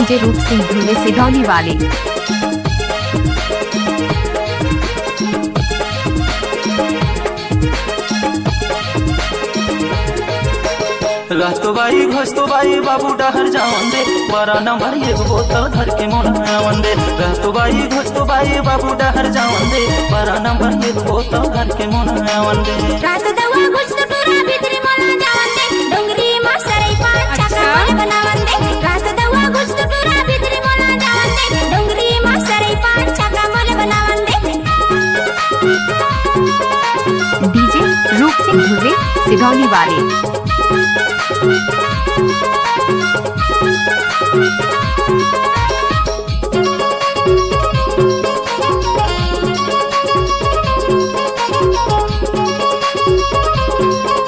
DJ रूप सिंह धुले सिधौली वाले। रहतो बाई घोस्तो बाई बाबू डहर जावन दे, बड़ा नंबर एक बोतल घर के मोलावन दे। रहतो बाई घोस्तो बाई बाबू डहर जावन दे, बड़ा नंबर एक बोतल घर के मोलावन दे। रात दवा घुसतो टूरा भीतरी मोला जावन दे, डोंगरी मसरई पांच चका मोल बनावन दे। रात दवा घुसतो टूरा भीतरी मोला जावन दे, डोंगरी मसरई पांच चका मोल बनावन दे। डीजे रूप सिंह धुले सिधौली वाले।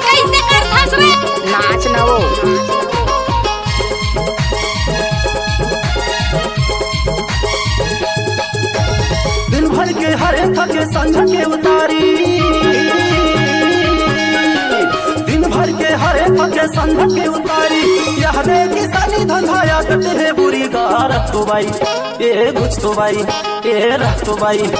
कैसे करथस वे नाच ना वो दिन भर के हरे थके संझ के उतारी, दिन भर के हरे थके संझ के उतारी। यह देखी साली धंधाया कटे है बुरी गारत तो बाई ए घुस तो बाई ए रह तो बाई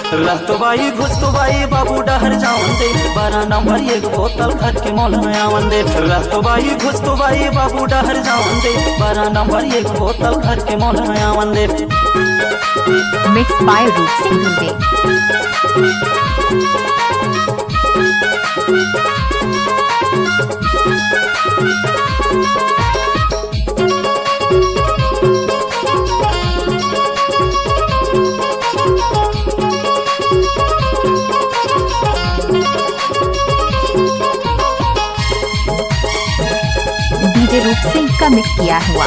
रह तो बाई घुस तो बाई बाबू डहर जावन दे, बड़ा नंबर एक बोतल घर के मोलावन दे। रह तो बाई घुस तो बाई बाबू डहर जावन दे, बड़ा नंबर एक बोतल घर के मोलावन दे। मिक्स बाय रूप सिंह धुले। डीजे रूप सिंह का मिक्स किया हुआ।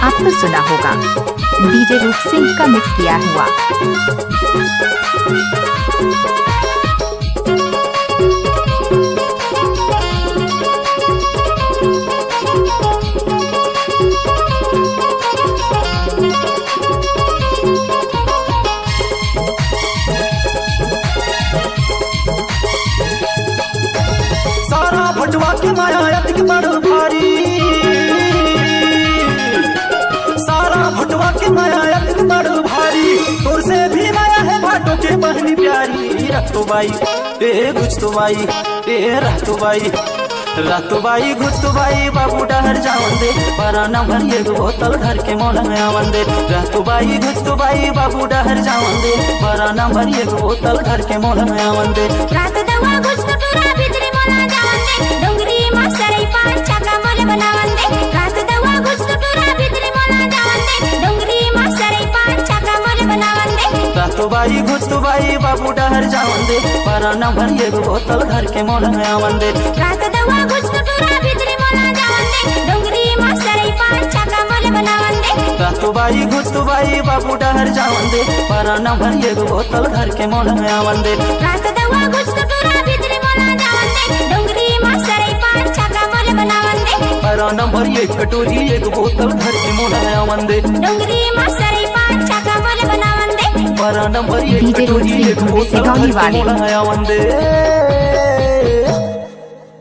आपने सुना होगा डीजे रूप सिंह का मिक्स किया हुआ। सारा भटवा के माया अतिक बड़ भारी, सारा भटवा के माया अतिक बड़ भारी। तोर से भी माया है भाटो के बहनी प्यारी। रख तो बाई ए घुस तो बाई ए रह तो बाई रह तो बाई घुस तो बाई बाबू डहर जावन दे, बड़ा नंबर एक बोतल घर के मोलावन दे। रह तो बाई घुस तो बाई बाबू डहर जावन दे, बड़ा नंबर एक बोतल घर के मोलावन दे। रात दवा घुसतो टूरा भीतरी मोला जावन दे, डोंगरी मसरई पांच चका मोल बनावन दे। रात दवा घुसतो टूरा भीतरी मोला जावन दे, डोंगरी मसरई पांच चका मोल बनावन दे। रात तो बाई घुस तो बाई बाबू डहर जावन दे, बड़ा नंबर एक बोतल घर के मोलावन दे। रात दवा घुसतो टूरा भीतरी मोला जावन दे, डोंगरी मसरई पांच चका मोल बनावन दे। रात तो बाई घुस तो बाई बाबू डहर जावन दे, बड़ा नंबर एक बोतल घर के मोलावन दे। रात दवा घुसतो टूरा भीतरी मोला जावन दे, डोंगरी मसरई पांच चका मोल बनावन दे। बड़ा नंबर एक कटोरी एक बोतल घर के मोलावन दे। डोंगरी मसरई पांच चका मोल बनावन दे। बड़ा नंबर एक डीजे रूप कटोरी सिंह एक धुले बोतल सिधौली घर के वाले। मोलावन दे।